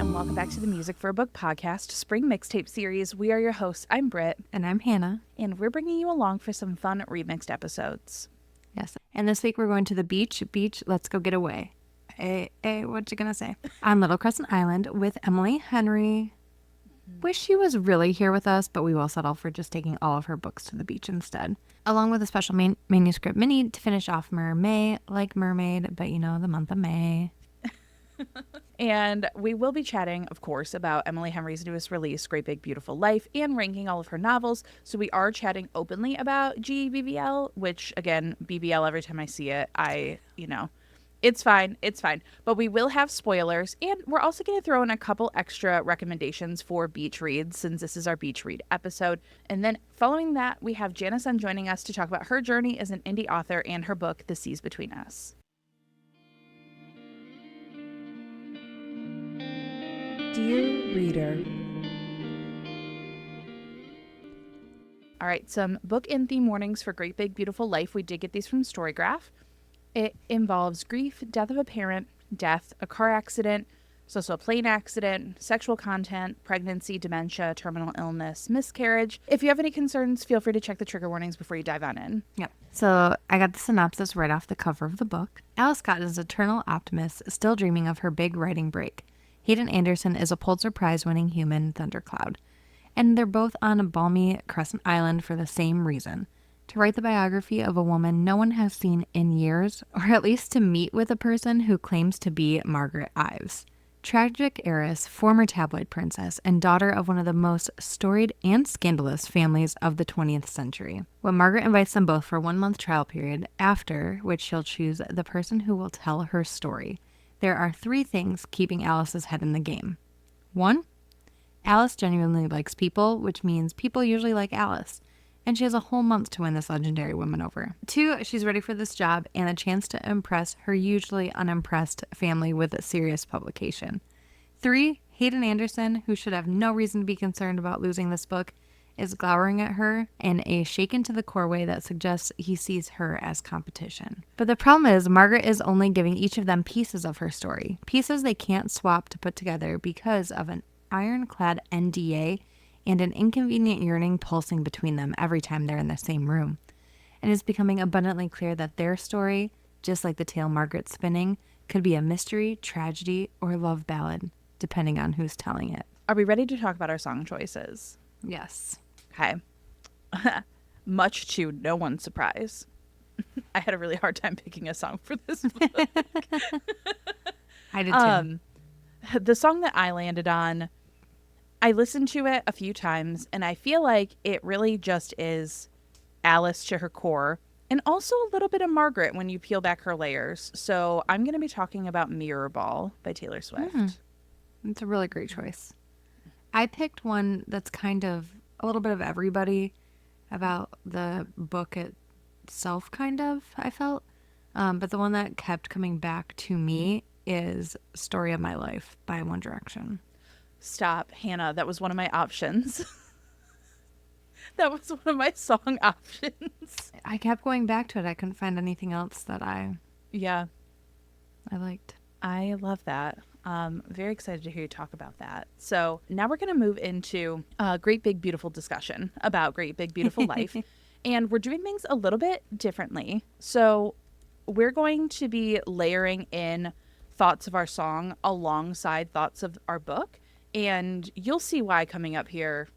and welcome back to the Music for a Book podcast spring mixtape series. We are your hosts. I'm Britt. And I'm Hannah. And we're bringing you along for some fun remixed episodes. Yes. And this week we're going to the beach. Beach, let's go get away. Hey, what you gonna say? On Little Crescent Island with Emily Henry. Wish she was really here with us, but we will settle for just taking all of her books to the beach instead. Along with a special Manuscript Mini to finish off May, like mermaid, but you know, the month of May. And we will be chatting, of course, about Emily Henry's newest release, Great Big Beautiful Life, and ranking all of her novels. So we are chatting openly about GBBL, which, again, BBL, every time I see it, it's fine. It's fine. But we will have spoilers, and we're also going to throw in a couple extra recommendations for beach reads, since this is our beach read episode. And then following that, we have Jana Sun joining us to talk about her journey as an indie author and her book, The Seas Between Us. Dear Reader. All right, some book and theme warnings for Great Big Beautiful Life. We did get these from Storygraph. It involves grief, death of a parent, death, a car accident, a plane accident, sexual content, pregnancy, dementia, terminal illness, miscarriage. If you have any concerns, feel free to check the trigger warnings before you dive on in. Yep. So I got the synopsis right off the cover of the book. Alice Scott is an eternal optimist, still dreaming of her big writing break. Hayden Anderson is a Pulitzer Prize-winning human thundercloud. And they're both on a balmy Crescent Island for the same reason. To write the biography of a woman no one has seen in years, or at least to meet with a person who claims to be Margaret Ives. Tragic heiress, former tabloid princess, and daughter of one of the most storied and scandalous families of the 20th century. When Margaret invites them both for a 1-month trial period, after which she'll choose the person who will tell her story, there are 3 things keeping Alice's head in the game. 1, Alice genuinely likes people, which means people usually like Alice. And she has a whole month to win this legendary woman over. 2, she's ready for this job and a chance to impress her usually unimpressed family with a serious publication. 3, Hayden Anderson, who should have no reason to be concerned about losing this book, is glowering at her in a shaken to the core way that suggests he sees her as competition. But the problem is Margaret is only giving each of them pieces of her story, pieces they can't swap to put together because of an ironclad NDA and an inconvenient yearning pulsing between them every time they're in the same room. And it's becoming abundantly clear that their story, just like the tale Margaret's spinning, could be a mystery, tragedy, or love ballad, depending on who's telling it. Are we ready to talk about our song choices? Yes. Okay. Much to no one's surprise, I had a really hard time picking a song for this book. I did too. The song that I landed on, I listened to it a few times, and I feel like it really just is Alice to her core, and also a little bit of Margaret when you peel back her layers. So I'm going to be talking about Mirror Ball by Taylor Swift. It's a really great choice. I picked one that's kind of a little bit of everybody about the book itself, kind of, I felt. But the one that kept coming back to me is Story of My Life by One Direction. Stop, Hannah. That was one of my options. That was one of my song options. I kept going back to it. I couldn't find anything else that I liked. I love that. Very excited to hear you talk about that. So now we're going to move into a great big beautiful discussion about Great Big Beautiful Life. And we're doing things a little bit differently. So we're going to be layering in thoughts of our song alongside thoughts of our book. And you'll see why coming up here,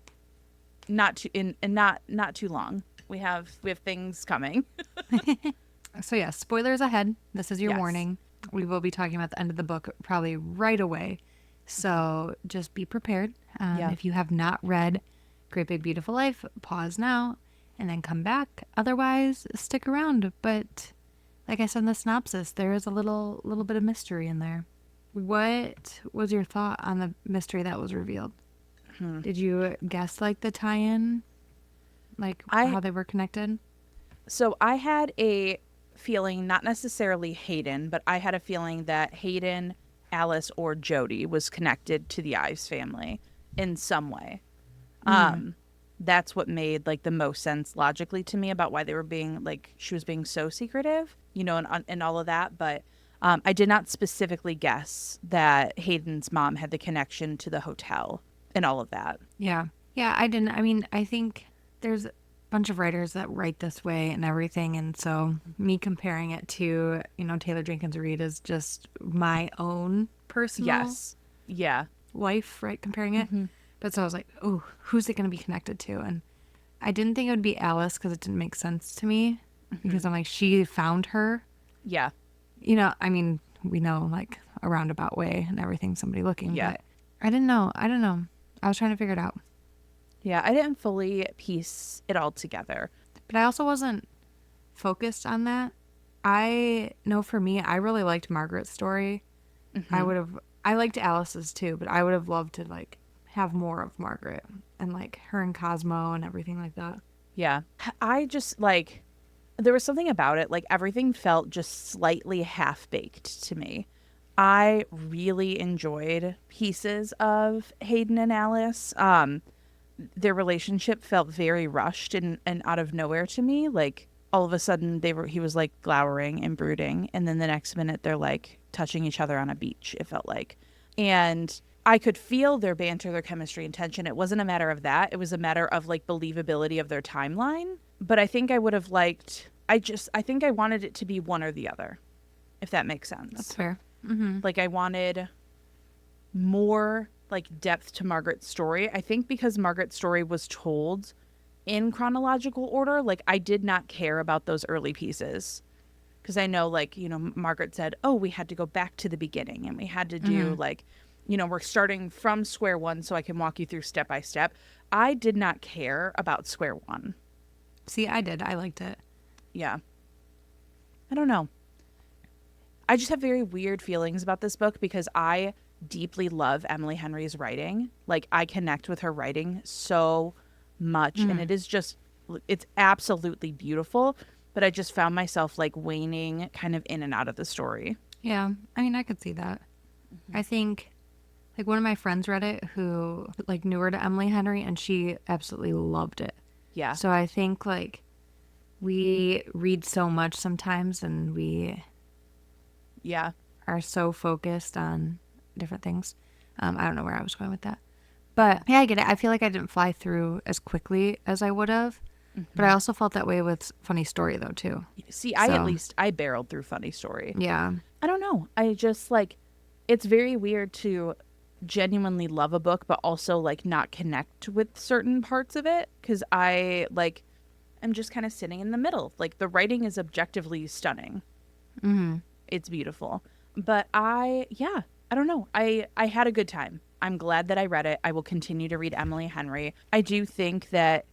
not too long. We have things coming. So yeah, spoilers ahead. This is your warning. We will be talking about the end of the book probably right away. So just be prepared. If you have not read Great Big Beautiful Life, pause now and then come back. Otherwise, stick around. But like I said in the synopsis, there is a little bit of mystery in there. What was your thought on the mystery that was revealed? Did you guess like the tie-in? Like how they were connected? So I had a feeling, not necessarily Hayden, but I had a feeling that Hayden, Alice, or Jody was connected to the Ives family in some way. That's what made like the most sense logically to me about why they were being like, she was being so secretive, you know, and all of that. But I did not specifically guess that Hayden's mom had the connection to the hotel and all of that. Yeah. Yeah, I didn't. I mean, I think there's a bunch of writers that write this way and everything. And so me comparing it to, Taylor Jenkins Reid is just my own personal Yes. Yeah. life, right? Comparing it. But so I was like, oh, who's it going to be connected to? And I didn't think it would be Alice because it didn't make sense to me because I'm like, she found her. Yeah. I mean, we know like a roundabout way and everything, somebody looking. Yeah. But I didn't know. I don't know. I was trying to figure it out. Yeah. I didn't fully piece it all together. But I also wasn't focused on that. I know for me, I really liked Margaret's story. I liked Alice's too, but I would have loved to like have more of Margaret and like her and Cosmo and everything like that. Yeah. I just like, there was something about it. Like everything felt just slightly half baked to me. I really enjoyed pieces of Hayden and Alice. Their relationship felt very rushed and out of nowhere to me. Like all of a sudden he was like glowering and brooding, and then the next minute they're like touching each other on a beach, it felt like. And I could feel their banter, their chemistry and tension. It wasn't a matter of that. It was a matter of like believability of their timeline. But I think I would have liked, I think I wanted it to be one or the other, if that makes sense. That's fair. Like I wanted more like depth to Margaret's story. I think because Margaret's story was told in chronological order, like I did not care about those early pieces. Because I know, like, Margaret said, oh, we had to go back to the beginning and we had to do like, we're starting from square one so I can walk you through step by step. I did not care about square one. See, I did. I liked it. Yeah. I don't know. I just have very weird feelings about this book because I deeply love Emily Henry's writing. Like, I connect with her writing so much, and it's absolutely beautiful, but I just found myself like waning kind of in and out of the story. Yeah. I mean, I could see that. I think like one of my friends read it who like newer to Emily Henry and she absolutely loved it. Yeah. So I think like we read so much sometimes and we are so focused on different things. I don't know where I was going with that. But yeah, I get it. I feel like I didn't fly through as quickly as I would have. But I also felt that way with Funny Story though too. See, I barreled through Funny Story. Yeah. I don't know. I just like, it's very weird to genuinely love a book but also like not connect with certain parts of it because I like am just kind of sitting in the middle. Like the writing is objectively stunning. It's beautiful, but I don't know. I had a good time. I'm glad that I read it. I will continue to read Emily Henry. I think that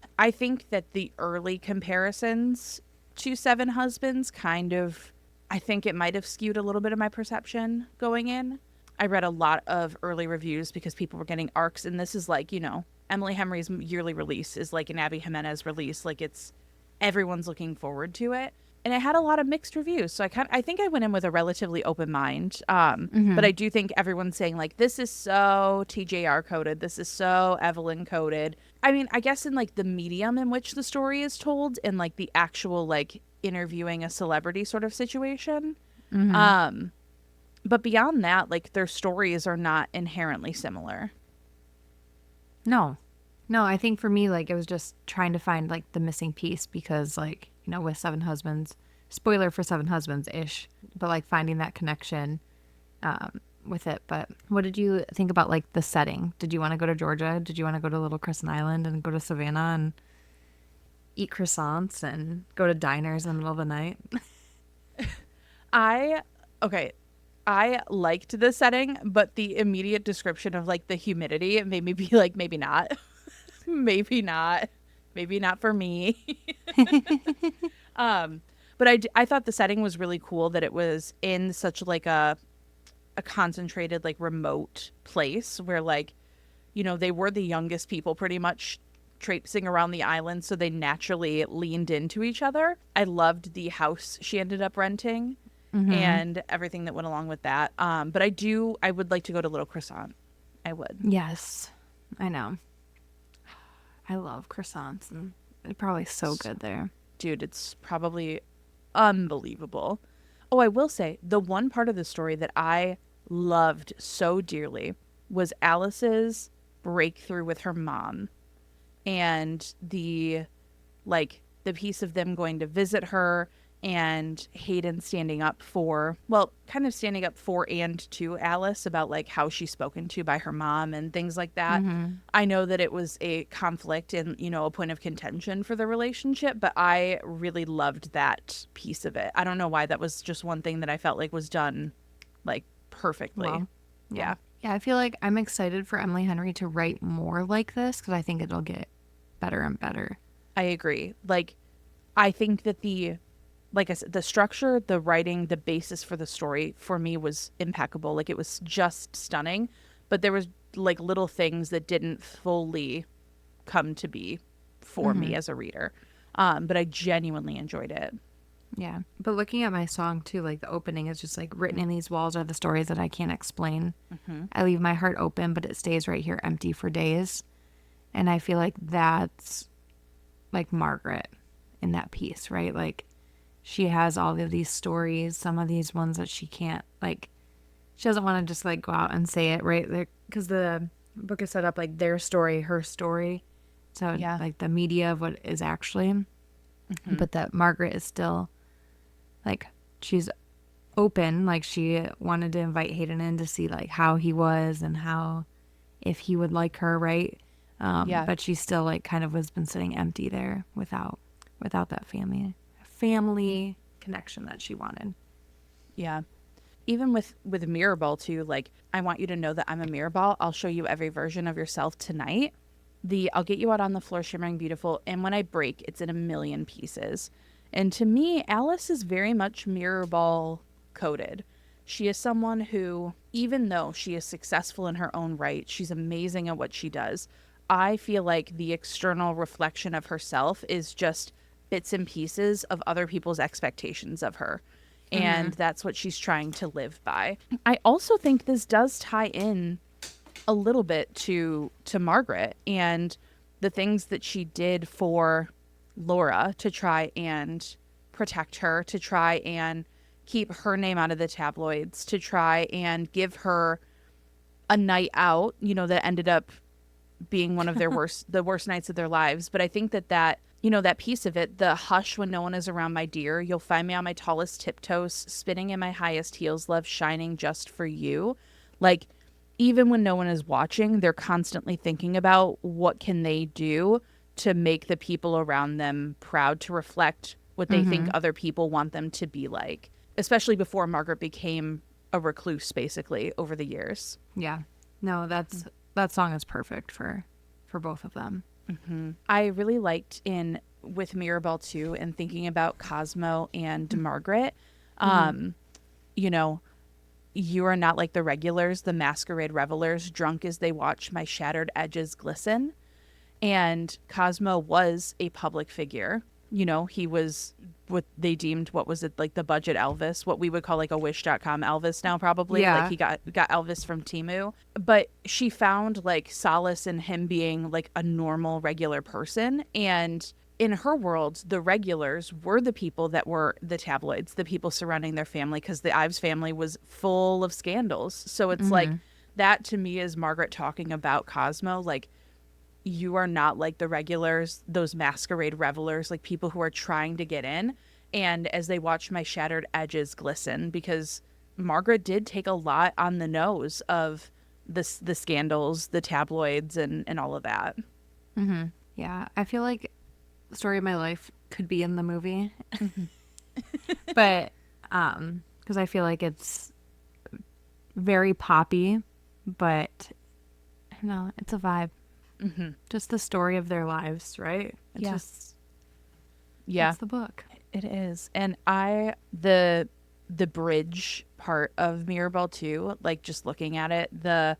the early comparisons to Seven Husbands I think it might have skewed a little bit of my perception going in. I read a lot of early reviews because people were getting arcs, and this is like, Emily Henry's yearly release is like an Abby Jimenez release. Like everyone's looking forward to it. And it had a lot of mixed reviews. So I think I went in with a relatively open mind. But I do think everyone's saying like, this is so TJR coded. This is so Evelyn coded. I mean, I guess in like the medium in which the story is told and like the actual like interviewing a celebrity sort of situation. But beyond that, like their stories are not inherently similar. No, I think for me, like it was just trying to find like the missing piece because like, with Seven Husbands, spoiler for Seven Husbands-ish, but like finding that connection with it. But what did you think about like the setting? Did you want to go to Georgia? Did you want to go to Little Crescent Island and go to Savannah and eat croissants and go to diners in the middle of the night? I liked the setting, but the immediate description of like the humidity, it made me be like, maybe not. Maybe not for me. But I thought the setting was really cool, that it was in such like a concentrated like remote place where like, they were the youngest people pretty much traipsing around the island, so they naturally leaned into each other. I loved the house she ended up renting and everything that went along with that. But I would like to go to Little Croissant. I would. Yes, I know. I love croissants, and they're probably so good there. Dude, it's probably unbelievable. Oh, I will say the one part of the story that I loved so dearly was Alice's breakthrough with her mom and the piece of them going to visit her and Hayden standing up for, well, kind of standing up for and to Alice about like how she's spoken to by her mom and things like that. I know that it was a conflict and, you know, a point of contention for the relationship, but I really loved that piece of it. I don't know why. That was just one thing that I felt like was done like perfectly. Well, Yeah. Yeah, I feel like I'm excited for Emily Henry to write more like this because I think it'll get better and better. I agree. Like, I think that like I said, the structure, the writing, the basis for the story for me was impeccable. Like, it was just stunning, but there was like little things that didn't fully come to be for me as a reader. But I genuinely enjoyed it. Yeah. But looking at my song too, like the opening is just like written in these walls are the stories that I can't explain. I leave my heart open, but it stays right here empty for days. And I feel like that's like Margaret in that piece, right? Like she has all of these stories, some of these ones that she can't, like, she doesn't want to just like go out and say it, right? Because the book is set up like their story, her story. So Yeah. like the media of what is actually, but that Margaret is still like, she's open, like she wanted to invite Hayden in to see like how he was and how, if he would like her, right? Yeah. But she still like kind of was been sitting empty there without that family connection that she wanted. Yeah. Even with Mirrorball too, like, I want you to know that I'm a Mirrorball. I'll show you every version of yourself tonight. I'll get you out on the floor shimmering beautiful, and when I break, it's in a million pieces. And to me, Alice is very much Mirrorball coded. She is someone who, even though she is successful in her own right, she's amazing at what she does. I feel like the external reflection of herself is just bits and pieces of other people's expectations of her. And that's what she's trying to live by. I also think this does tie in a little bit to Margaret and the things that she did for Laura to try and protect her, to try and keep her name out of the tabloids, to try and give her a night out, you know, that ended up being one of their the worst nights of their lives. But I think that you know, that piece of it, the hush when no one is around, my dear, you'll find me on my tallest tiptoes, spinning in my highest heels, love shining just for you. Like, even when no one is watching, they're constantly thinking about what can they do to make the people around them proud, to reflect what they think other people want them to be like, especially before Margaret became a recluse, basically, over the years. Yeah. No, that song is perfect for both of them. I really liked with Mirrorball too, and thinking about Cosmo and Margaret, you know, you are not like the regulars, the masquerade revelers, drunk as they watch my shattered edges glisten. And Cosmo was a public figure. You know, he was what they deemed, what was it, like the budget Elvis, what we would call like a Wish.com Elvis now, probably. Yeah. Like he got Elvis from Temu. But she found like solace in him being like a normal, regular person. And in her world, the regulars were the people that were the tabloids, the people surrounding their family, because the Ives family was full of scandals. So it's like, that to me is Margaret talking about Cosmo, like, you are not like the regulars, those masquerade revelers, like people who are trying to get in. And as they watch my shattered edges glisten, because Margaret did take a lot on the nose of the scandals, the tabloids, and all of that. Yeah. I feel like the story of my life could be in the movie. But because I feel like it's very poppy, but no, it's a vibe. Just the story of their lives, right? It's just, it's the book. It is. And the bridge part of Mirrorball too, like just looking at it, and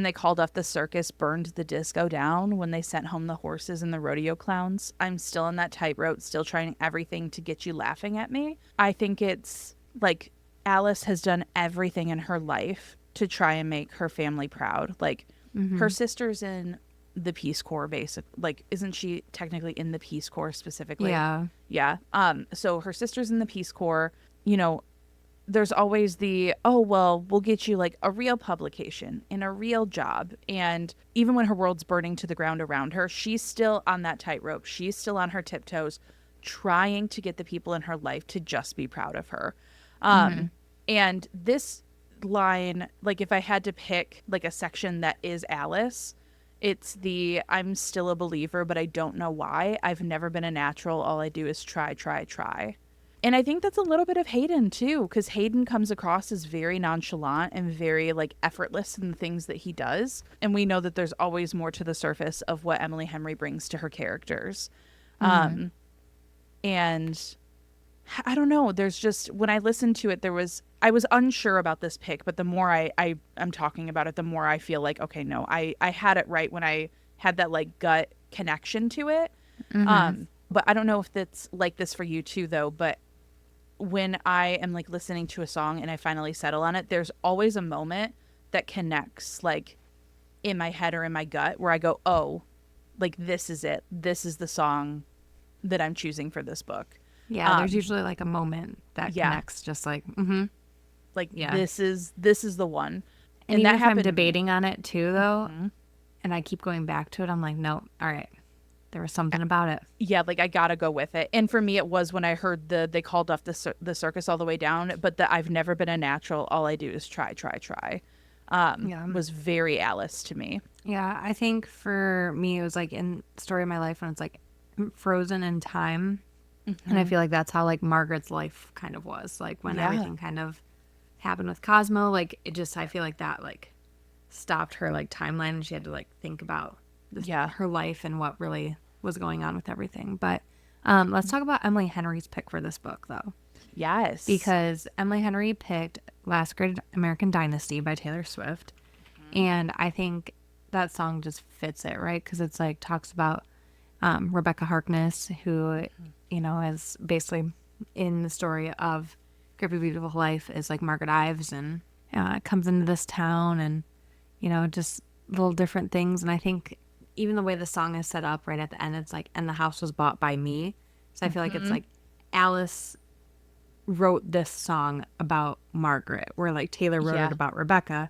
they called off the circus, burned the disco down when they sent home the horses and the rodeo clowns. I'm still in that tightrope, still trying everything to get you laughing at me. I think it's like Alice has done everything in her life to try and make her family proud. Like her sister's in the Peace Corps, like, isn't she technically in the Peace Corps specifically? Yeah. So her sister's in the Peace Corps. You know, there's always the, oh, well, we'll get you like a real publication and a real job. And even when her world's burning to the ground around her, she's still on that tightrope. She's still on her tiptoes, trying to get the people in her life to just be proud of her. And this line, like if I had to pick like a section that is Alice, it's the I'm still a believer, but I don't know why. I've never been a natural. All I do is try, try, try. And I think that's a little bit of Hayden too, because Hayden comes across as very nonchalant and very like effortless in the things that he does. And we know that there's always more to the surface of what Emily Henry brings to her characters. And I don't know, there's just, when I listened to it, I was unsure about this pick, but the more I'm talking about it, the more I feel like, okay, no, I had it right when I had that like gut connection to it. But I don't know if that's like this for you too, though, but when I am like listening to a song and I finally settle on it, there's always a moment that connects like in my head or in my gut where I go, oh, like this is it. This is the song that I'm choosing for this book. Yeah, there's usually like a moment that connects, just like, like yeah. this is the one. And even that if I'm debating on it too, though, and I keep going back to it, I'm like, no, all right. There was something about it. Yeah, like I gotta go with it. And for me, it was when I heard they called off the circus all the way down, but the I've never been a natural. All I do is try, try, try. Was very Alice to me. Yeah, I think for me, it was like in Story of My Life when it's like frozen in time. And I feel like that's how like Margaret's life kind of was. Like when everything kind of happened with Cosmo, like it just, I feel like that like stopped her like timeline and she had to like think about her life and what really was going on with everything. But let's talk about Emily Henry's pick for this book, though. Yes. Because Emily Henry picked Last Great American Dynasty by Taylor Swift. And I think that song just fits it, right? Because it's like talks about Rebecca Harkness, who, you know, is basically in the story of Great Big Beautiful Life is like Margaret Ives and comes into this town and, you know, just little different things. And I think even the way the song is set up right at the end, it's like, and the house was bought by me. So I feel like it's like Alice wrote this song about Margaret, where like Taylor wrote it about Rebecca.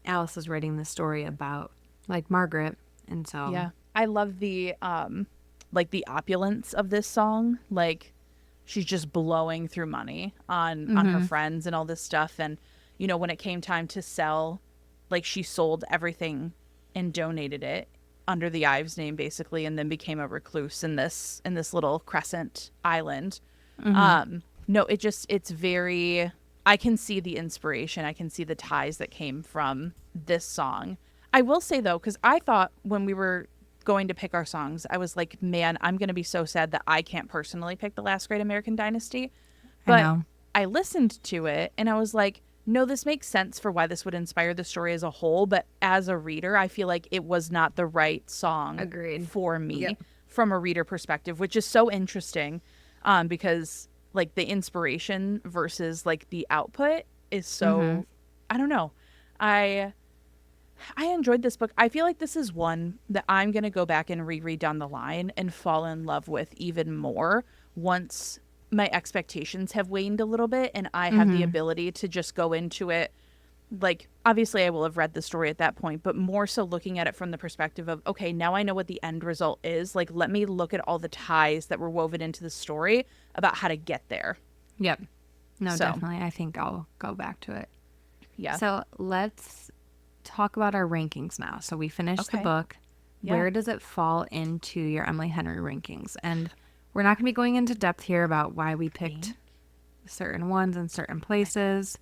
Alice is writing the story about like Margaret. And so I love the like the opulence of this song. Like she's just blowing through money on her friends and all this stuff. And you know, when it came time to sell, like she sold everything and donated it under the Ives name basically, and then became a recluse in this little crescent island. No, it's very, I can see the inspiration. I can see the ties that came from this song. I will say though, because I thought when we were going to pick our songs, I was like, man, I'm going to be so sad that I can't personally pick The Last Great American Dynasty. But I listened to it and I was like, no, this makes sense for why this would inspire the story as a whole. But as a reader, I feel like it was not the right song for me from a reader perspective, which is so interesting because like the inspiration versus like the output is so, I don't know. I enjoyed this book. I feel like this is one that I'm going to go back and reread down the line and fall in love with even more once my expectations have waned a little bit and I have the ability to just go into it. Like, obviously I will have read the story at that point, but more so looking at it from the perspective of, okay, now I know what the end result is. Like, let me look at all the ties that were woven into the story about how to get there. Yep. No, definitely. I think I'll go back to it. Yeah. So let's talk about our rankings now. So we finished the book. Yeah. Where does it fall into your Emily Henry rankings? And we're not going to be going into depth here about why we picked certain ones in certain places.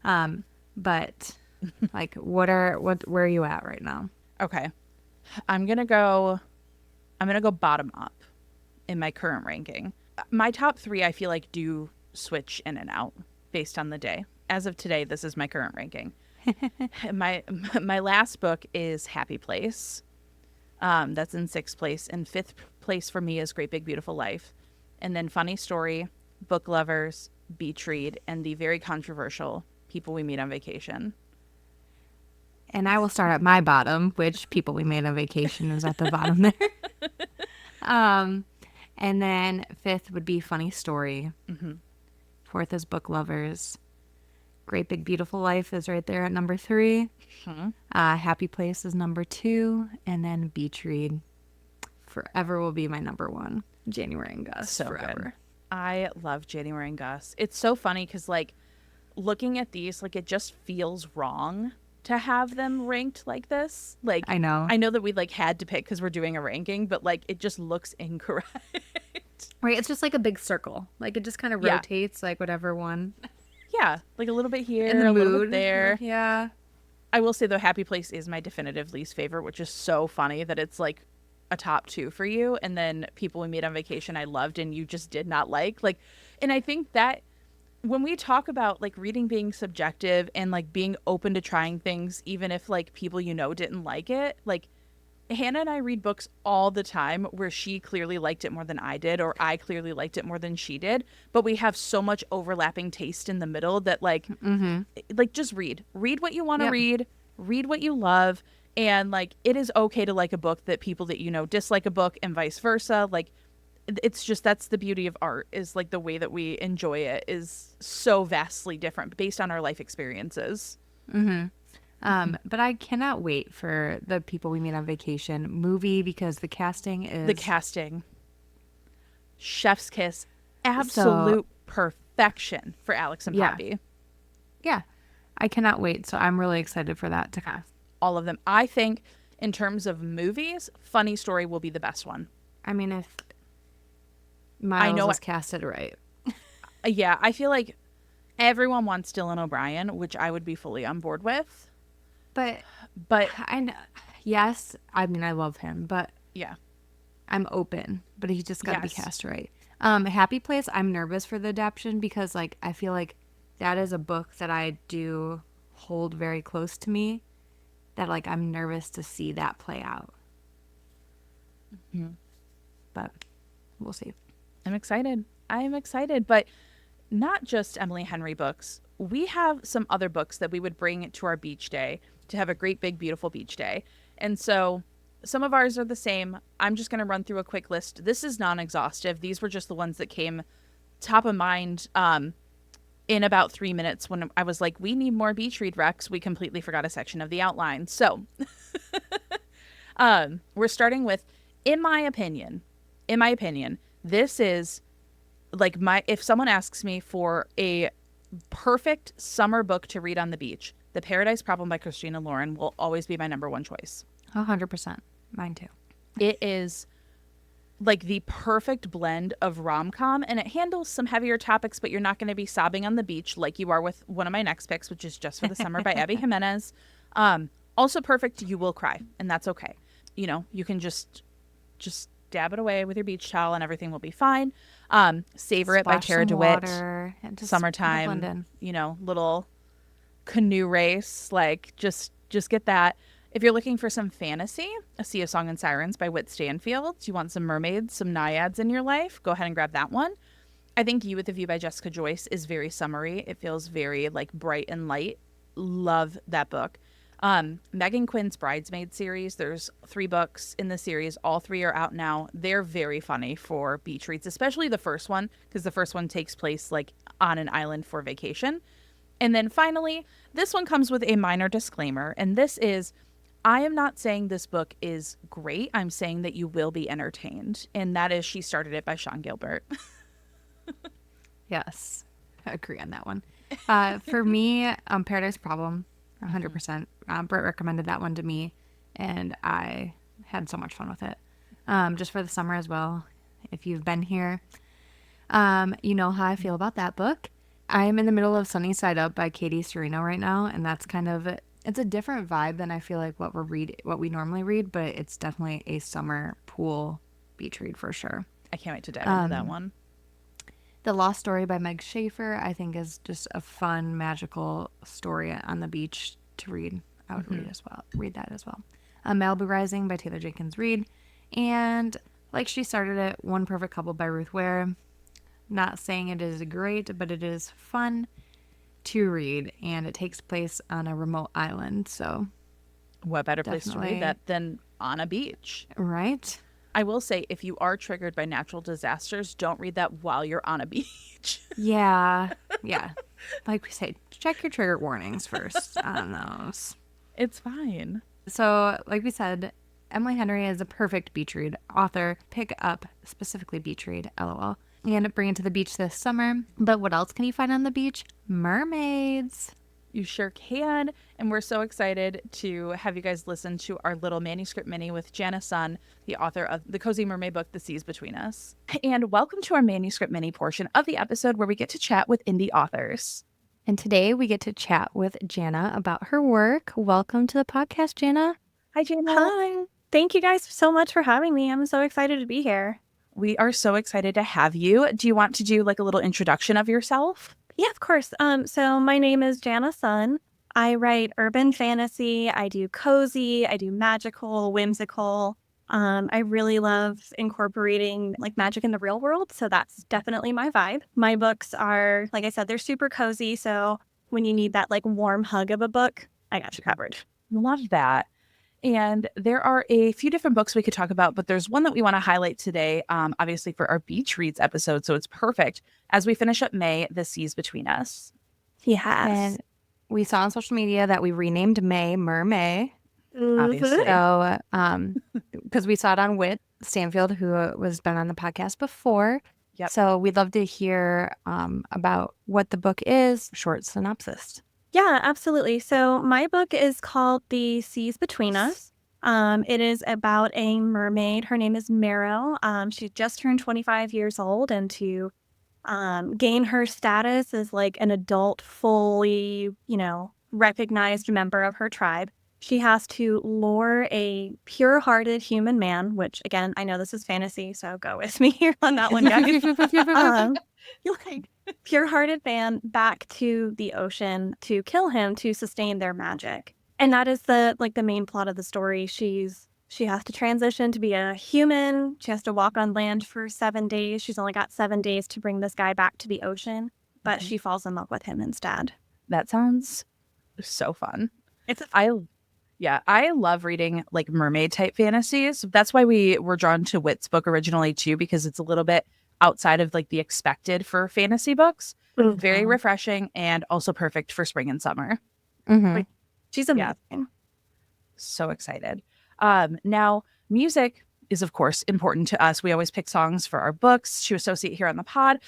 But like where are you at right now? Okay. I'm going to go bottom up in my current ranking. My top 3 I feel like do switch in and out based on the day. As of today, this is my current ranking. My last book is Happy Place. That's in 6th place, and 5th place for me is Great Big Beautiful Life, and then Funny Story, Book Lovers, Beach Read, and the very controversial People We Meet on Vacation. And I will start at my bottom, which People We Meet on Vacation is at the bottom there. And then 5th would be Funny Story. Fourth is Book Lovers. Great Big Beautiful Life is right there at number 3. Happy Place is number 2. And then Beach Read forever will be my number 1. January and Gus. So forever. good. I love January and Gus. It's so funny because, like, looking at these, like, it just feels wrong to have them ranked like this. Like, I know that we, like, had to pick because we're doing a ranking, but, like, it just looks incorrect. Right, it's just like a big circle. Like, it just kind of rotates, like, whatever one. Yeah, like a little bit here, In the a mood. little bit there. Yeah. I will say, though, Happy Place is my definitive least favorite, which is so funny that it's, like, a top 2 for you, and then People We Meet on Vacation I loved and you just did not like. And I think that when we talk about, like, reading being subjective and, like, being open to trying things even if, like, people didn't like it, like, Hannah and I read books all the time where she clearly liked it more than I did, or I clearly liked it more than she did, but we have so much overlapping taste in the middle that, like, just read what you want to read what you love. And, like, it is okay to like a book that people that dislike a book, and vice versa. Like, it's just, that's the beauty of art, is, like, the way that we enjoy it is so vastly different based on our life experiences. But I cannot wait for the People We Meet on Vacation movie because the casting is... Chef's kiss. Absolute perfection for Alex and Poppy. Yeah. I cannot wait. So I'm really excited for that to come. All of them. I think in terms of movies, Funny Story will be the best one. I mean, if Miles was casted right. Yeah, I feel like everyone wants Dylan O'Brien, which I would be fully on board with. But I know, yes, I mean, I love him, but yeah, I'm open, but he just got to be cast right. Happy Place, I'm nervous for the adaptation because, like, I feel like that is a book that I do hold very close to me, that, like, I'm nervous to see that play out. But we'll see. I'm excited, but not just Emily Henry books. We have some other books that we would bring to our beach day to have a great big beautiful beach day. And so some of ours are the same. I'm just going to run through a quick list. This is non-exhaustive. These were just the ones that came top of mind in about 3 minutes when I was like, we need more beach read recs. We completely forgot a section of the outline. So we're starting with, in my opinion, this is like if someone asks me for a perfect summer book to read on the beach, The Paradise Problem by Christina Lauren will always be my number 1 choice. 100%. Mine too. It is like the perfect blend of rom-com, and it handles some heavier topics, but you're not going to be sobbing on the beach like you are with one of my next picks, which is Just for the Summer by Abby Jimenez. Also perfect, you will cry, and that's okay. You can just dab it away with your beach towel and everything will be fine. Savor It by Tara DeWitt. Summertime, little canoe race, like just get that. If you're looking for some fantasy, A Sea of Song and Sirens by Whit Stanfield. You want some mermaids, some naiads in your life, go ahead and grab that one. I think You with a View by Jessica Joyce is very summery. It feels very, like, bright and light. Love that book. Megan Quinn's Bridesmaid series, there's 3 books in the series. All 3 are out now. They're very funny for beach reads, especially the first one, because the first one takes place, like, on an island for vacation. And then finally, this one comes with a minor disclaimer, and this is, I am not saying this book is great. I'm saying that you will be entertained, and that is She Started It by Sean Gilbert. Yes, I agree on that one. For me, Paradise Problem, 100%. Britt recommended that one to me, and I had so much fun with it. Just for the summer as well. If you've been here, you know how I feel about that book. I'm in the middle of Sunny Side Up by Katie Serino right now, and that's kind of, it's a different vibe than I feel like what we normally read, but it's definitely a summer pool beach read for sure. I can't wait to dive into that one. The Lost Story by Meg Schaefer, I think, is just a fun, magical story on the beach to read. I would read that as well. Malibu Rising by Taylor Jenkins Reid, and Like She Started It, One Perfect Couple by Ruth Ware. Not saying it is great, but it is fun to read, and it takes place on a remote island, so what better place to read that than on a beach? Right? I will say, if you are triggered by natural disasters, don't read that while you're on a beach. Yeah. Yeah. Like we say, check your trigger warnings first on those. It's fine. So, like we said, Emily Henry is a perfect beach read author. Pick up specifically beach read, lol. And bring it to the beach this summer. But what else can you find on the beach? Mermaids. You sure can. And we're so excited to have you guys listen to our little manuscript mini with Jana Sun, the author of the cozy mermaid book, The Seas Between Us. And welcome to our manuscript mini portion of the episode where we get to chat with indie authors. And today we get to chat with Jana about her work. Welcome to the podcast, Jana. Hi, Jana. Hi. Thank you guys so much for having me. I'm so excited to be here. We are so excited to have you. Do you want to do like a little introduction of yourself? Yeah, of course. So my name is Jana Sun. I write urban fantasy. I do cozy. I do magical, whimsical. I really love incorporating like magic in the real world. So that's definitely my vibe. My books are, like I said, they're super cozy. So when you need that like warm hug of a book, I got you covered. Love that. And there are a few different books we could talk about, but there's one that we want to highlight today, obviously for our beach reads episode. So it's perfect as we finish up May, The Seas Between Us. Yes. And we saw on social media that we renamed May Mermay. Obviously. So, because we saw it on Whit Stanfield, who was been on the podcast before. Yep. So we'd love to hear about what the book is, short synopsis. Yeah, absolutely. So my book is called The Seas Between Us. It is about a mermaid. Her name is Marrow. She just turned 25 years old, and to gain her status as like an adult, fully, recognized member of her tribe, she has to lure a pure-hearted human man, which, again, I know this is fantasy, so go with me here on that one, guys. Pure-hearted man back to the ocean to kill him to sustain their magic. And that is the main plot of the story. She has to transition to be a human. She has to walk on land for 7 days. She's only got 7 days to bring this guy back to the ocean, but she falls in love with him instead. That sounds so fun. I love reading like mermaid type fantasies. That's why we were drawn to Whit's book originally too, because it's a little bit outside of like the expected for fantasy books. Mm-hmm. Very refreshing and also perfect for spring and summer. Mm-hmm. She's amazing. Yeah. So excited. Now, music is, of course, important to us. We always pick songs for our books to associate here on the pod.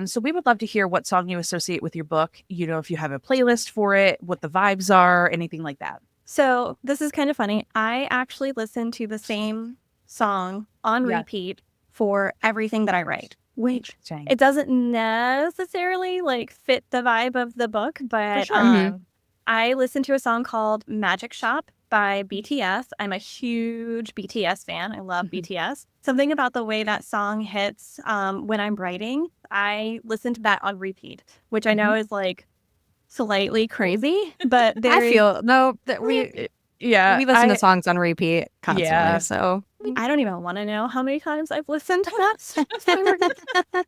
So we would love to hear what song you associate with your book. If you have a playlist for it, what the vibes are, anything like that. So this is kind of funny. I actually listen to the same song on repeat for everything that I write, which it doesn't necessarily like fit the vibe of the book, but I listen to a song called Magic Shop by BTS. I'm a huge BTS fan. I love BTS. Something about the way that song hits when I'm writing, I listen to that on repeat, which I know is like slightly crazy, but we listen to songs on repeat constantly. So I don't even want to know how many times I've listened to that.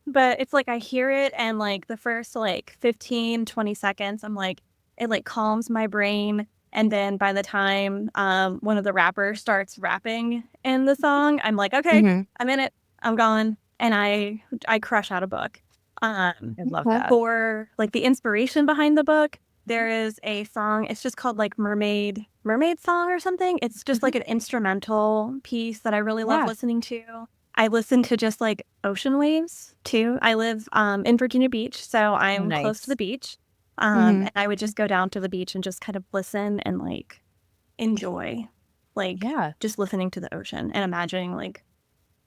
But it's like I hear it, and like the first like 15-20 seconds, I'm like, it like calms my brain. And then by the time one of the rappers starts rapping in the song, I'm like, okay, I'm in it, I'm gone, and I crush out a book. I love that. For like the inspiration behind the book, there is a song. It's just called like Mermaid Song or something. It's just like an instrumental piece that I really love listening to. I listen to just like ocean waves too. I live in Virginia Beach, so I'm close to the beach. And I would just go down to the beach and just kind of listen and like enjoy, like just listening to the ocean and imagining like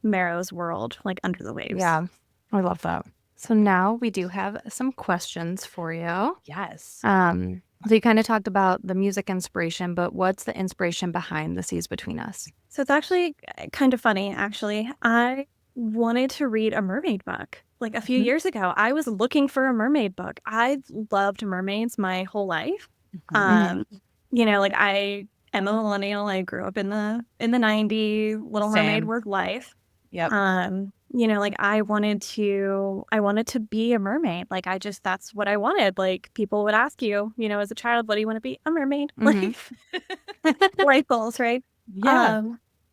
Marrow's world like under the waves. Yeah, I love that. So now we do have some questions for you. Yes. So you kind of talked about the music inspiration, but what's the inspiration behind The Seas Between Us? So it's actually kind of funny, actually. I wanted to read a mermaid book. Like a few years ago, I was looking for a mermaid book. I've loved mermaids my whole life. Like I am a millennial. I grew up in the 90s, Little Mermaid word life. Yep. Like I wanted to be a mermaid. Like that's what I wanted. Like people would ask you, as a child, what do you want to be? A mermaid. Like life goals, right? Yeah.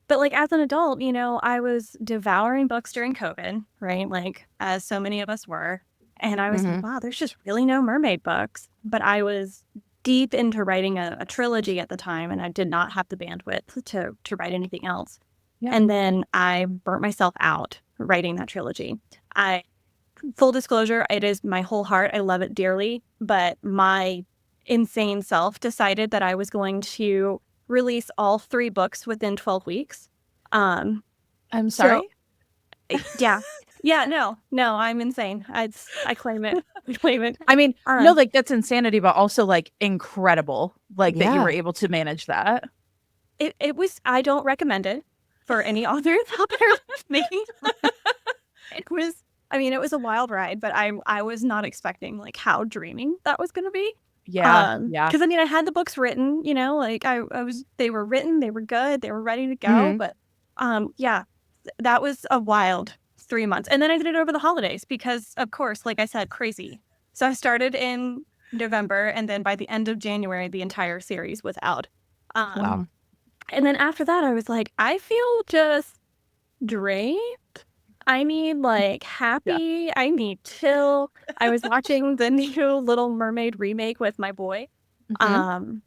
But like as an adult, you know, I was devouring books during COVID, right? Like as so many of us were. And I was like, wow, there's just really no mermaid books. But I was deep into writing a trilogy at the time, and I did not have the bandwidth to write anything else. Yeah. And then I burnt myself out writing that trilogy. Full disclosure, it is my whole heart. I love it dearly. But my insane self decided that I was going to release all 3 books within 12 weeks. I'm sorry? Yeah. Yeah, no, I'm insane. I claim it. I claim it. I mean, no, like that's insanity, but also like incredible, like that you were Yeah. able to manage that. It was, I don't recommend it for any authors out there making. It was, I mean, it was a wild ride, but I was not expecting like how draining that was going to be. Yeah. Because I mean, I had the books written, you know, like they were written, they were good, they were ready to go. But yeah, that was a wild 3 months. And then I did it over the holidays because, of course, like I said, crazy. So I started in November, and then by the end of January, the entire series was out. Wow. And then after that, I was like, I feel just drained. I need like happy. I need chill. I was watching the new Little Mermaid remake with my boy. And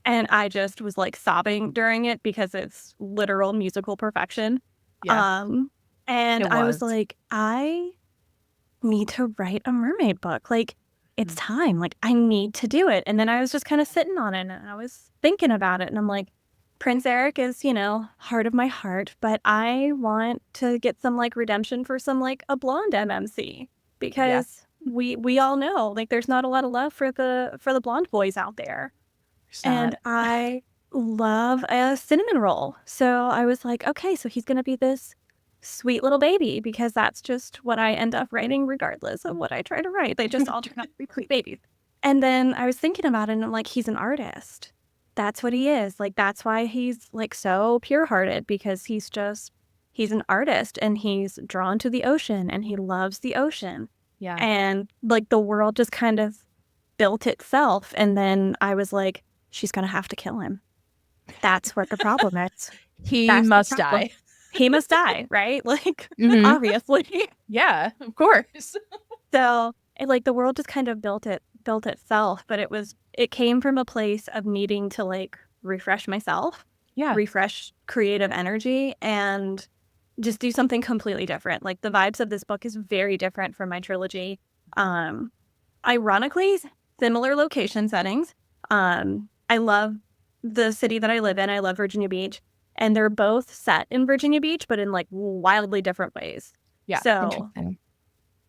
I just was like sobbing during it because it's literal musical perfection. Yeah. And It I was was. like, I need to write a mermaid book. Like, it's time. Like, I need to do it. And then I was just kind of sitting on it and I was thinking about it. And I'm like, Prince Eric is, you know, heart of my heart, but I want to get some like redemption for some like a blonde MMC because we all know like there's not a lot of love for the blonde boys out there. And I love a cinnamon roll. So I was like, okay, so he's going to be this sweet little baby because that's just what I end up writing regardless of what I try to write. They just all turn out to be sweet babies. And then I was thinking about it and I'm like, he's an artist. That's what he is. Like, that's why he's like so pure-hearted because he's an artist and he's drawn to the ocean and he loves the ocean. Yeah. And like the world just kind of built itself. And then I was like, she's going to have to kill him. That's what the problem is. He That's the must problem. die. He must die, right? Like, obviously. Yeah, of course. So, like, the world just kind of built itself, but it came from a place of needing to, like, refresh myself, refresh creative energy, and just do something completely different. Like, the vibes of this book is very different from my trilogy. Ironically, similar location settings. I love the city that I live in. I love Virginia Beach. And they're both set in Virginia Beach, but in like wildly different ways. Yeah. So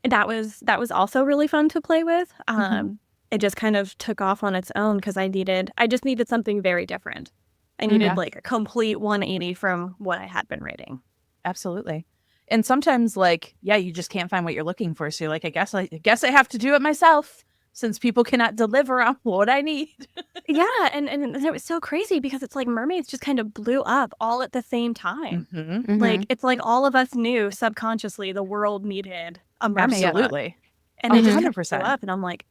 that was also really fun to play with. It just kind of took off on its own because I just needed something very different. I needed like a complete 180 from what I had been writing. Absolutely. And sometimes like, yeah, you just can't find what you're looking for. So you're like, I guess I have to do it myself since people cannot deliver on what I need. Yeah, and it was so crazy because it's like mermaids just kind of blew up all at the same time. Like, it's like all of us knew subconsciously the world needed a mermaid. Absolutely. And it just 100%. blew up, and I'm like,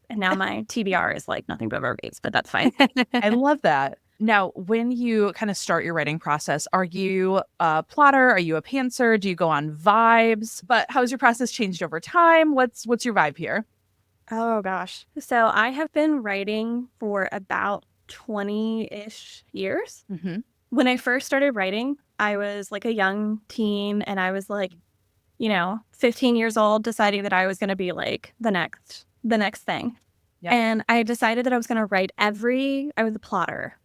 and now my TBR is like nothing but mermaids, but that's fine. I love that. Now, when you kind of start your writing process, are you a plotter? Are you a pantser? Do you go on vibes? But how's your process changed over time? What's your vibe here? Oh, gosh. So I have been writing for about 20-ish years. When I first started writing, I was like a young teen and I was like, 15 years old, deciding that I was going to be like the next thing. Yep. And I decided that I was going to write I was a plotter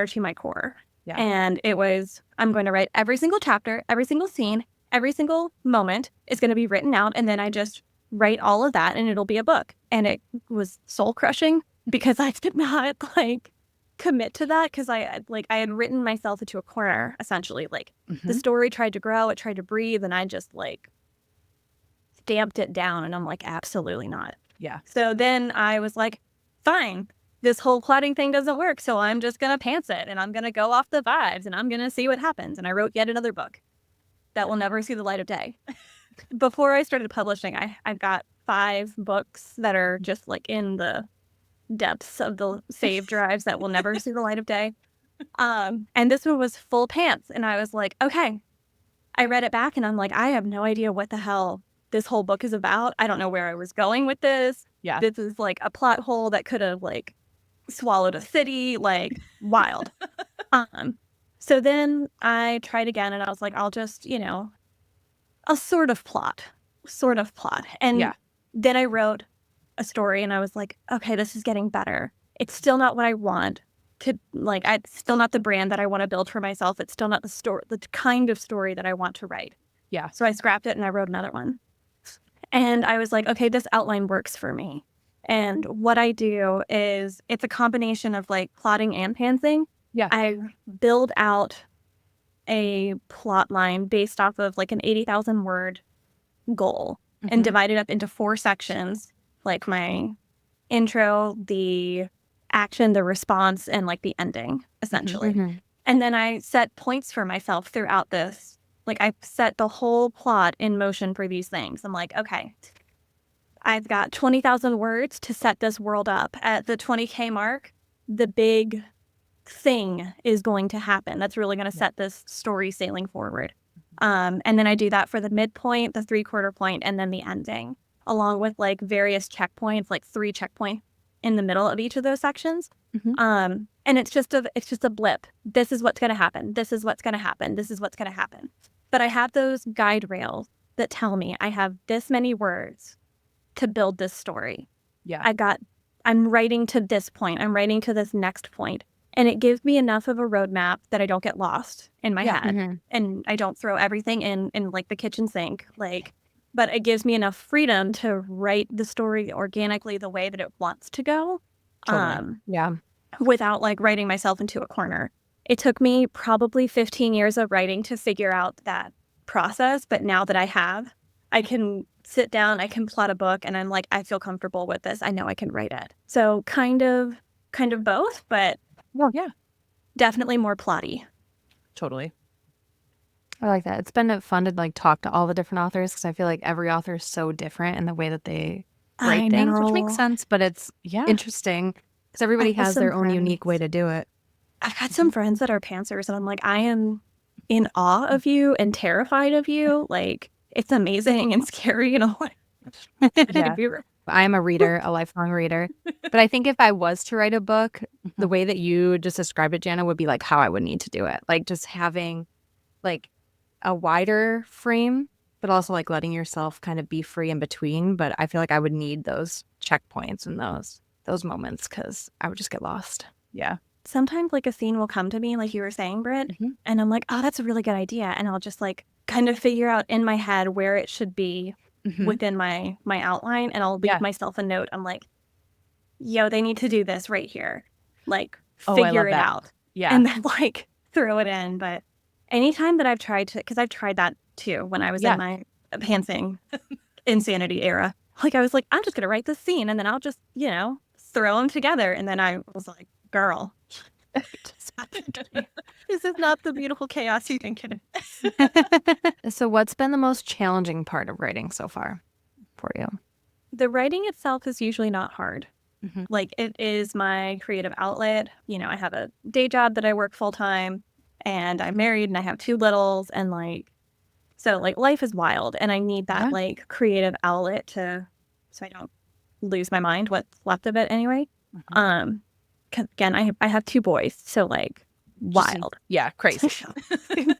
to my core. Yeah. And it was, I'm going to write every single chapter, every single scene, every single moment is going to be written out. And then I just write all of that and it'll be a book. And it was soul crushing because I did not like commit to that because I had written myself into a corner essentially. Like the story tried to grow, it tried to breathe, and I just like stamped it down and I'm like, absolutely not. Yeah. So then I was like, fine, this whole plotting thing doesn't work. So I'm just going to pants it and I'm going to go off the vibes and I'm going to see what happens. And I wrote yet another book that will never see the light of day. Before I started publishing, I've got 5 books that are just like in the depths of the save drives that will never see the light of day. And this one was full pants. And I was like, okay. I read it back and I'm like, I have no idea what the hell this whole book is about. I don't know where I was going with this. Yeah. This is like a plot hole that could have like swallowed a city, like wild. So then I tried again and I was like, I'll just, a sort of plot. And Yeah. then I wrote a story and I was like, okay, this is getting better. It's still not what I want to like. It's still not the brand that I want to build for myself. It's still not the kind of story that I want to write. Yeah. So I scrapped it and I wrote another one. And I was like, okay, this outline works for me. And what I do is it's a combination of like plotting and pantsing. Yeah. I build out a plot line based off of like an 80,000 word goal and divide it up into 4 sections, like my intro, the action, the response, and like the ending, essentially. And then I set points for myself throughout this. Like I set the whole plot in motion for these things. I'm like, okay, I've got 20,000 words to set this world up. At the 20K mark, the big thing is going to happen. That's really going to set this story sailing forward. And then I do that for the midpoint, the 3/4 point, and then the ending, along with like various checkpoints, like 3 checkpoints in the middle of each of those sections. And it's just a blip. This is what's going to happen. This is what's going to happen. This is what's going to happen. But I have those guide rails that tell me I have this many words to build this story. Yeah. I'm writing to this point. I'm writing to this next point. And it gives me enough of a roadmap that I don't get lost in my head. And I don't throw everything in like the kitchen sink. But it gives me enough freedom to write the story organically the way that it wants to go. Totally. Without like writing myself into a corner. It took me probably 15 years of writing to figure out that process. But now that I can sit down, I can plot a book, and I'm like, I feel comfortable with this. I know I can write it. So kind of both, but yeah, definitely more plotty. Totally. I like that. It's been fun to like talk to all the different authors because I feel like every author is so different in the way that they write things, which makes sense, but it's interesting because everybody has their own unique way to do it. I've got some friends that are pantsers, and I'm like, I am in awe of you and terrified of you. Like, it's amazing and scary and all. I am a reader, a lifelong reader. But I think if I was to write a book, the way that you just described it, Jana, would be like how I would need to do it. Like just having like a wider frame, but also like letting yourself kind of be free in between. But I feel like I would need those checkpoints and those moments because I would just get lost. Yeah. Sometimes like a scene will come to me, like you were saying, Britt, and I'm like, oh, that's a really good idea. And I'll just like kind of figure out in my head where it should be within my outline, and I'll leave myself a note. I'm like, yo, they need to do this right here. Like, figure it out. Yeah. And then like throw it in. But anytime that I've tried to, because I've tried that too when I was in my pantsing insanity era. Like I was like, I'm just going to write this scene and then I'll just, throw them together. And then I was like, girl, this is not the beautiful chaos you think it is. So what's been the most challenging part of writing so far for you? The writing itself is usually not hard. Like it is my creative outlet. I have a day job that I work full time, and I'm married and I have 2 littles, and so life is wild, and I need that like creative outlet so I don't lose my mind, what's left of it anyway. 'Cause again, I have 2 boys, so wild. Crazy. It's a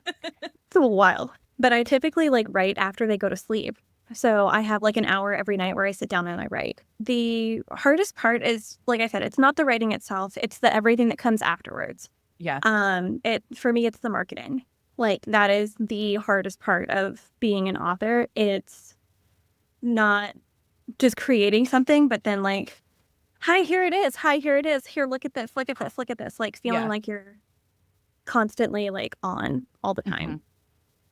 little wild. But I typically write after they go to sleep. So I have an hour every night where I sit down and I write. The hardest part is, like I said, it's not the writing itself. It's the everything that comes afterwards. Yeah. For me, it's the marketing. That is the hardest part of being an author. It's not just creating something, but then hi, here it is. Hi, here it is. Here, look at this. Look at this. Look at this. Feeling like you're constantly on all the time.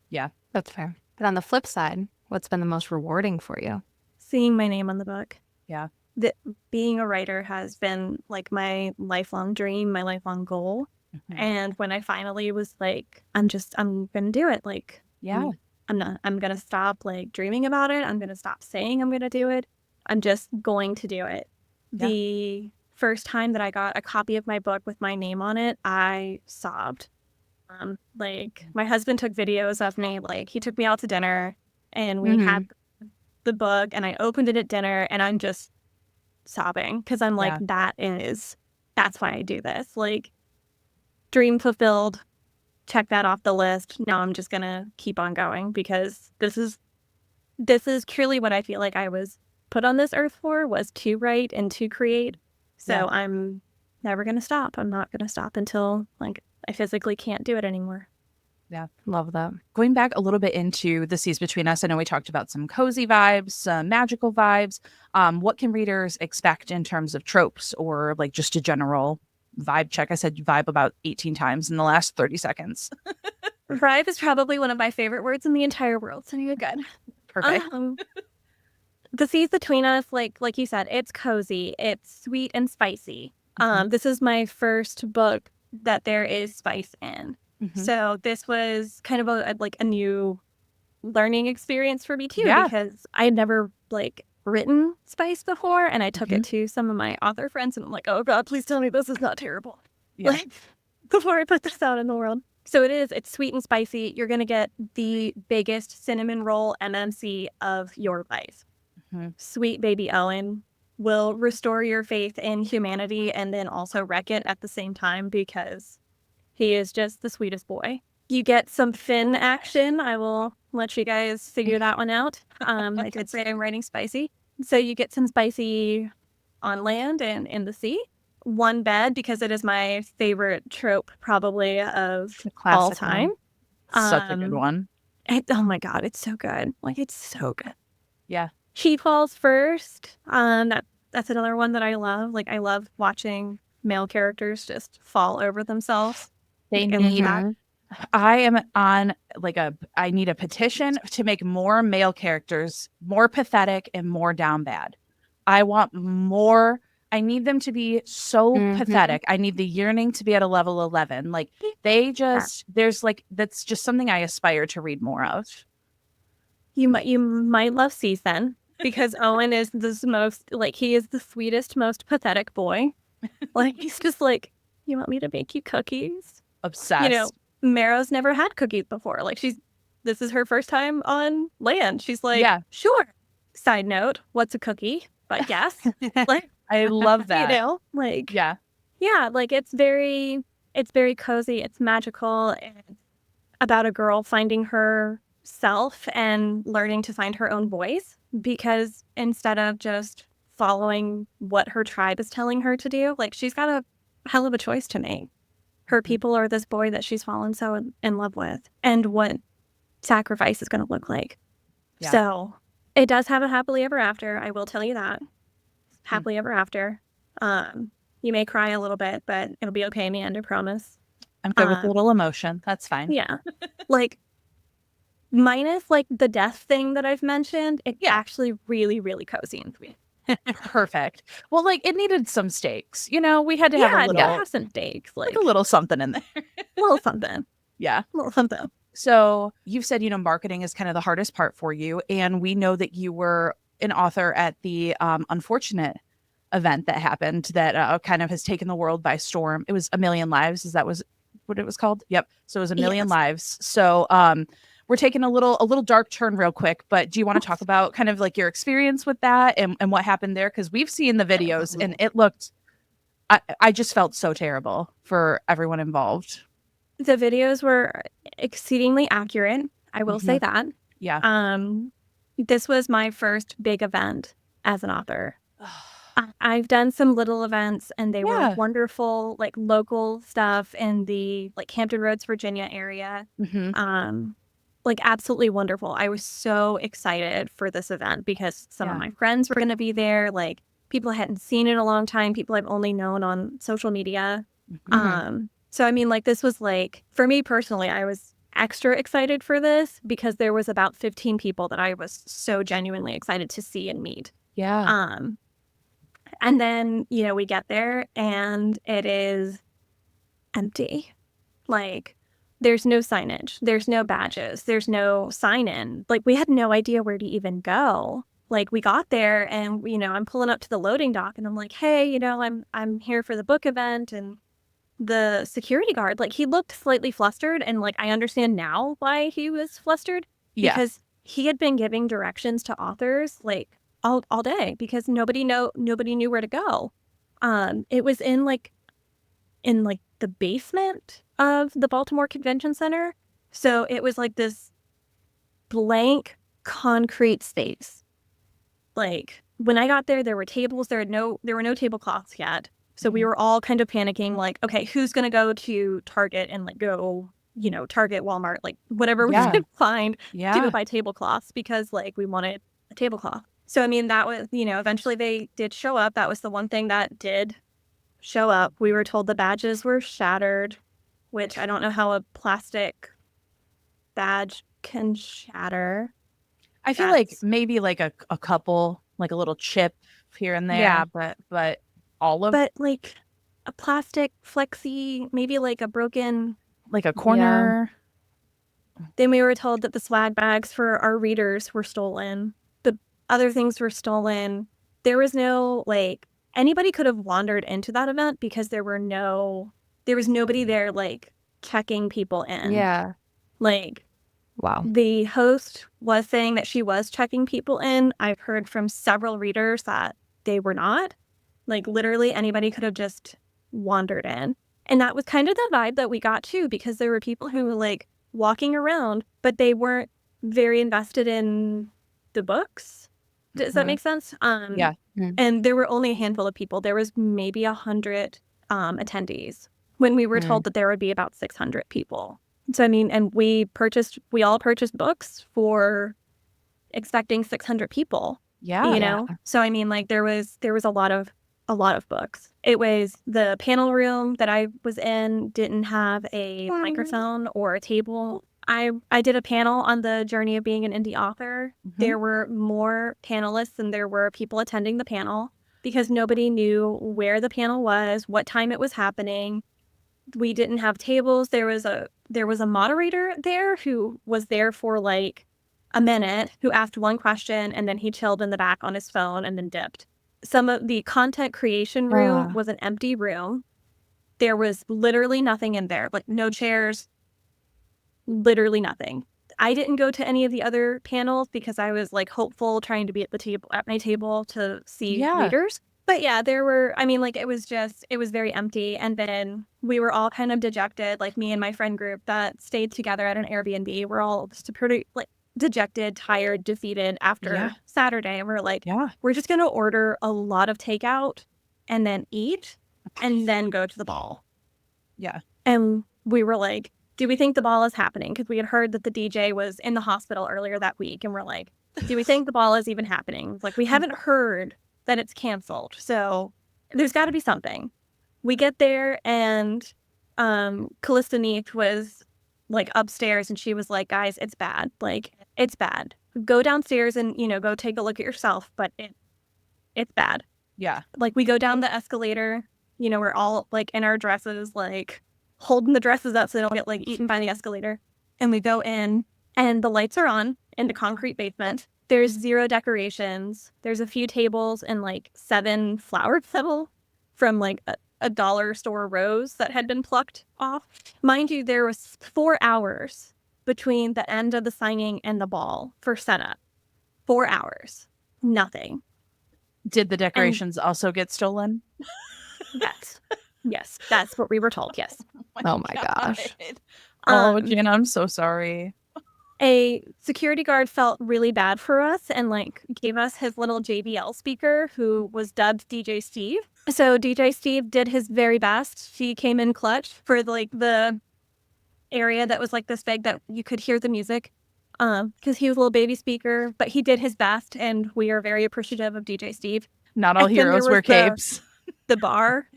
Yeah, that's fair. But on the flip side, what's been the most rewarding for you? Seeing my name on the book. Yeah. Being a writer has been my lifelong dream, my lifelong goal. And when I finally was I'm going to do it. I'm going to stop dreaming about it. I'm going to stop saying I'm going to do it. I'm just going to do it. The first time that I got a copy of my book with my name on it, I sobbed. Like, my husband took videos of me. Like, he took me out to dinner, and we had the book, and I opened it at dinner, and I'm just sobbing because I'm like, that's why I do this. Like, dream fulfilled. Check that off the list. Now I'm just gonna keep on going because this is truly what I feel like I was put on this earth for, was to write and to create. So I'm never gonna stop. I'm not gonna stop until like I physically can't do it anymore. Yeah, love that. Going back a little bit into The Seas Between Us, I know we talked about some cozy vibes, some magical vibes. What can readers expect in terms of tropes or like just a general vibe check? I said vibe about 18 times in the last 30 seconds. Vibe is probably one of my favorite words in the entire world, so you're good. Perfect. The Seas Between Us, like you said, it's cozy, it's sweet and spicy. This is my first book that there is spice in. So this was kind of a new learning experience for me too, because I had never like written spice before, and I took it to some of my author friends, and I'm like, oh God, please tell me this is not terrible. Like, before I put this out in the world. So it's sweet and spicy. You're gonna get the biggest cinnamon roll MMC of your life. Sweet baby Owen will restore your faith in humanity and then also wreck it at the same time because he is just the sweetest boy. You get some fin action. I will let you guys figure that one out. I did say I'm writing spicy. So you get some spicy on land and in the sea. One bed, because it is my favorite trope probably of all time. Such a good one. Oh my God, it's so good. Like, it's so good. Yeah. She falls first. That's another one that I love. Like, I love watching male characters just fall over themselves. They need that. I am on I need a petition to make more male characters more pathetic and more down bad. I want more. I need them to be so pathetic. I need the yearning to be at a level 11. Like, that's just something I aspire to read more of. You might love Cease then, because Owen is he is the sweetest, most pathetic boy. Like, he's just like, you want me to make you cookies? Obsessed. You know, Marrow's never had cookies before. Like, this is her first time on land. She's like, sure. Side note, what's a cookie? But yes. Like, I love that. You know, like, yeah, like it's very cozy. It's magical. It's about a girl finding herself and learning to find her own voice, because instead of just following what her tribe is telling her to do, like, she's got a hell of a choice to make. Her people are this boy that she's fallen so in love with, and what sacrifice is going to look like. Yeah. So it does have a happily ever after. I will tell you that. Happily ever after. You may cry a little bit, but it'll be okay in the end, I promise. I'm good with a little emotion. That's fine. Yeah. Like, minus like the death thing that I've mentioned, it's actually really, really cozy and sweet. Perfect. Well, like, it needed some stakes. You know, we had to have a little. Yeah, have some stakes. Like a little something in there. A little something. Yeah. A little something. So you've said, marketing is kind of the hardest part for you. And we know that you were an author at the unfortunate event that happened that kind of has taken the world by storm. It was A Million Lives. That was what it was called? Yep. So it was A Million Lives. So we're taking a little dark turn real quick, but do you want to talk about kind of like your experience with that and what happened there? Because we've seen the videos and it looked, I just felt so terrible for everyone involved. The videos were exceedingly accurate. I will say that. Yeah. This was my first big event as an author. I've done some little events, and they were wonderful, like local stuff in the like Hampton Roads, Virginia area. Like, absolutely wonderful. I was so excited for this event because some of my friends were going to be there. Like, people I hadn't seen in a long time, people I've only known on social media. So, I mean, like, this was like, for me personally, I was extra excited for this because there was about 15 people that I was so genuinely excited to see and meet. Yeah. And then, we get there and it is empty. Like, there's no signage, there's no badges, there's no sign-in. Like, we had no idea where to even go. like we got there and, I'm pulling up to the loading dock and I'm like, hey, I'm here for the book event. And the security guard, like he looked slightly flustered. And like, I understand now why he was flustered Yeah. because he had been giving directions to authors like all day because nobody knew where to go. It was in the basement of the Baltimore Convention Center. So it was like this blank concrete space. Like when I got there, there were tables. There were no tablecloths yet. So we were all kind of panicking, like, okay, who's going to go to Target and like go, Target, Walmart, like whatever we could find to buy tablecloths because like we wanted a tablecloth. So, I mean, that was, eventually they did show up. That was the one thing that did show up. We were told the badges were shattered, which I don't know how a plastic badge can shatter. I feel like maybe like a couple, like a little chip here and there, but all of But like a plastic flexi, maybe like a broken, like a corner. Then we were told that the swag bags for our readers were stolen. The other things were stolen. There was no like anybody could have wandered into that event because there was nobody there like checking people in. Yeah. Like, wow. The host was saying that she was checking people in. I've heard from several readers that they were not. Like, literally anybody could have just wandered in. And that was kind of the vibe that we got too, because there were people who were like walking around, but they weren't very invested in the books. Does that make sense? Yeah. And there were only a handful of people. There was maybe 100 attendees when we were told that there would be about 600 people. So, I mean, and we all purchased books for expecting 600 people. Yeah. So, I mean, like there was a lot of books. It was the panel room that I was in didn't have a microphone or a table. I did a panel on the journey of being an indie author. There were more panelists than there were people attending the panel because nobody knew where the panel was, what time it was happening. We didn't have tables. There was a moderator there who was there for like a minute, who asked one question and then he chilled in the back on his phone and then dipped. Some of the content creation room was an empty room. There was literally nothing in there, like no chairs, literally nothing. I didn't go to any of the other panels because I was like hopeful trying to be at my table to see readers. But yeah, there were, I mean, like it was very empty. And then we were all kind of dejected, like me and my friend group that stayed together at an Airbnb. We're all just pretty like dejected, tired, defeated after Saturday. And we're like, we're just going to order a lot of takeout and then eat and then go to the ball. Yeah. And we were like, do we think the ball is happening? Because we had heard that the DJ was in the hospital earlier that week. And we're like, do we think the ball is even happening? Like, we haven't heard that it's canceled. So there's got to be something. We get there and Callista Neath was like upstairs and she was like, guys, it's bad. Like, it's bad. Go downstairs and, go take a look at yourself. But it's bad. Yeah. Like, we go down the escalator, we're all like in our dresses, like holding the dresses up so they don't get like eaten by the escalator. And we go in and the lights are on in the concrete basement. There's 0 decorations. There's a few tables and like 7 flower petals from like a dollar store rose that had been plucked off. Mind you, there was 4 hours between the end of the signing and the ball for setup. 4 hours. Nothing. Did the decorations also get stolen? Yes, that's what we were told. Yes. Oh my gosh. Oh, Jana, I'm so sorry. A security guard felt really bad for us and like gave us his little JBL speaker, who was dubbed DJ Steve. So DJ Steve did his very best. She came in clutch for like the area that was like this big that you could hear the music, because he was a little baby speaker, but he did his best and we are very appreciative of DJ Steve. Not all heroes wear capes. The bar.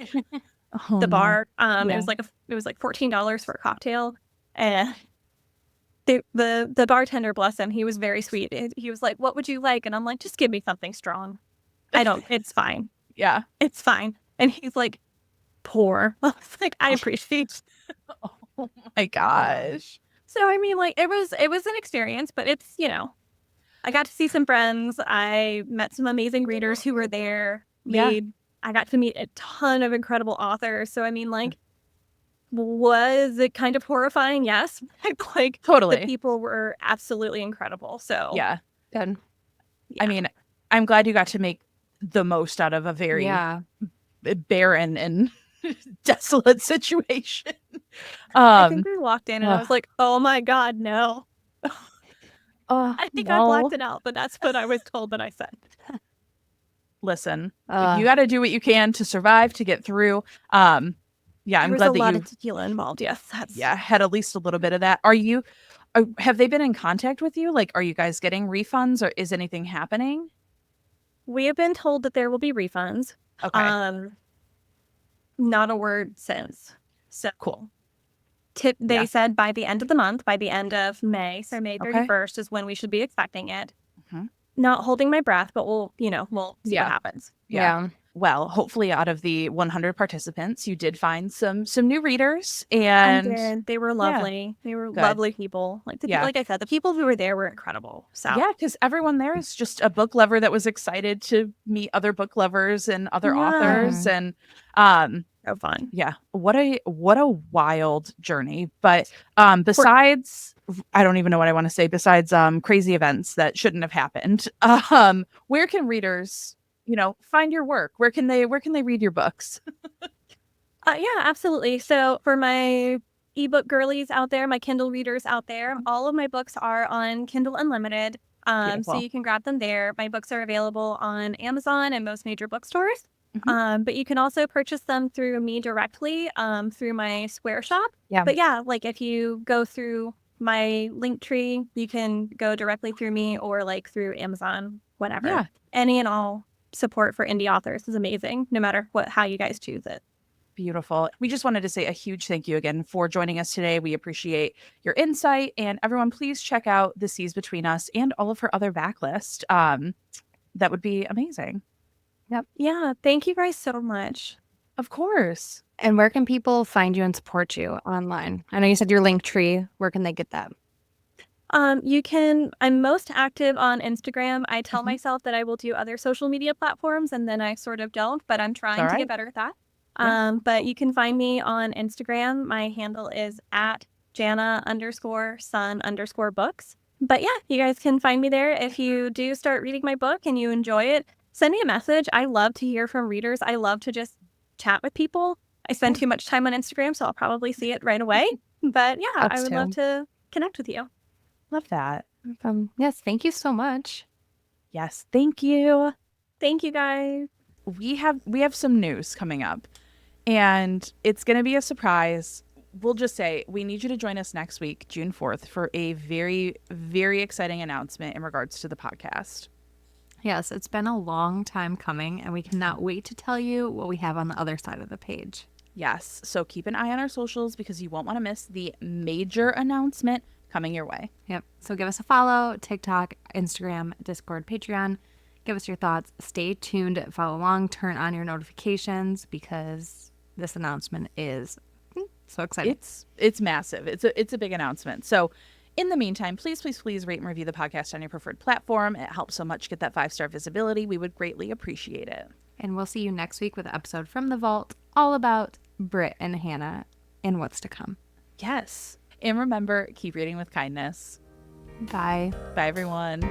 The bar. It was like $14 for a cocktail. And the bartender, bless him, he was very sweet. He was like, what would you like? And I'm like, just give me something strong. It's fine. Yeah. It's fine. And he's like, pour. I was like, I appreciate. Oh my gosh. So, I mean, like, it was an experience, but it's, I got to see some friends. I met some amazing readers who were there. Yeah. I got to meet a ton of incredible authors. So, I mean, like, was it kind of horrifying? Yes. Like, Totally. the people were absolutely incredible. So, Yeah. Good. I mean, I'm glad you got to make the most out of a very barren and desolate situation. I think we walked in and I was like, oh my God, no. I think I blacked it out, but that's what I was told that I said. Listen, you got to do what you can to survive, to get through. I'm glad that a lot of tequila involved. Yes. Had at least a little bit of that. Have they been in contact with you? Like, are you guys getting refunds or is anything happening? We have been told that there will be refunds. Okay. Not a word since. So cool. They said by the end of the month, by the end of May. So May 31st is when we should be expecting it. Mm-hmm. Not holding my breath, but we'll see what happens. Yeah. Well, hopefully out of the 100 participants, you did find some new readers. And I did. They were lovely. They were lovely people. Like I said, the people who were there were incredible. So yeah, because everyone there is just a book lover that was excited to meet other book lovers and other authors. And so fun. Yeah. What a wild journey. But besides, I don't even know what I want to say, besides crazy events that shouldn't have happened, where can readers find your work? Where can they read your books? Yeah, absolutely. So for my ebook girlies out there, my Kindle readers out there, all of my books are on Kindle Unlimited. So you can grab them there. My books are available on Amazon and most major bookstores. Mm-hmm. But you can also purchase them through me directly through my Square shop. Yeah. But yeah, like if you go through my link tree, you can go directly through me or like through Amazon, whatever. Yeah. Any and all support for indie authors is amazing, no matter how you guys choose it. Beautiful. We just wanted to say a huge thank you again for joining us today. We appreciate your insight. And everyone, please check out The Seas Between Us and all of her other backlist. That would be amazing. Yep. Yeah. Thank you guys so much. Of course. And where can people find you and support you online? I know you said your link tree. Where can they get that? I'm most active on Instagram. I tell myself that I will do other social media platforms and then I sort of don't, but I'm trying to get better at that. Yeah. But you can find me on Instagram. My handle is at Jana_Sun_books. But yeah, you guys can find me there. If you do start reading my book and you enjoy it, send me a message. I love to hear from readers. I love to just chat with people. I spend too much time on Instagram, so I'll probably see it right away. But yeah, I would love to connect with you. Love that. Yes, thank you so much. Yes, thank you. Thank you, guys. We have some news coming up, and it's going to be a surprise. We'll just say we need you to join us next week, June 4th, for a very, very exciting announcement in regards to the podcast. Yes, it's been a long time coming, and we cannot wait to tell you what we have on the other side of the page. Yes, so keep an eye on our socials because you won't want to miss the major announcement coming your way. Yep. So give us a follow, TikTok, Instagram, Discord, Patreon. Give us your thoughts. Stay tuned, follow along, turn on your notifications because this announcement is so exciting. It's massive. It's a big announcement. So in the meantime, please rate and review the podcast on your preferred platform. It helps so much get that 5-star visibility. We would greatly appreciate it. And we'll see you next week with an episode from the vault all about Britt and Hannah and what's to come. Yes. And remember, keep reading with kindness. Bye. Bye, everyone.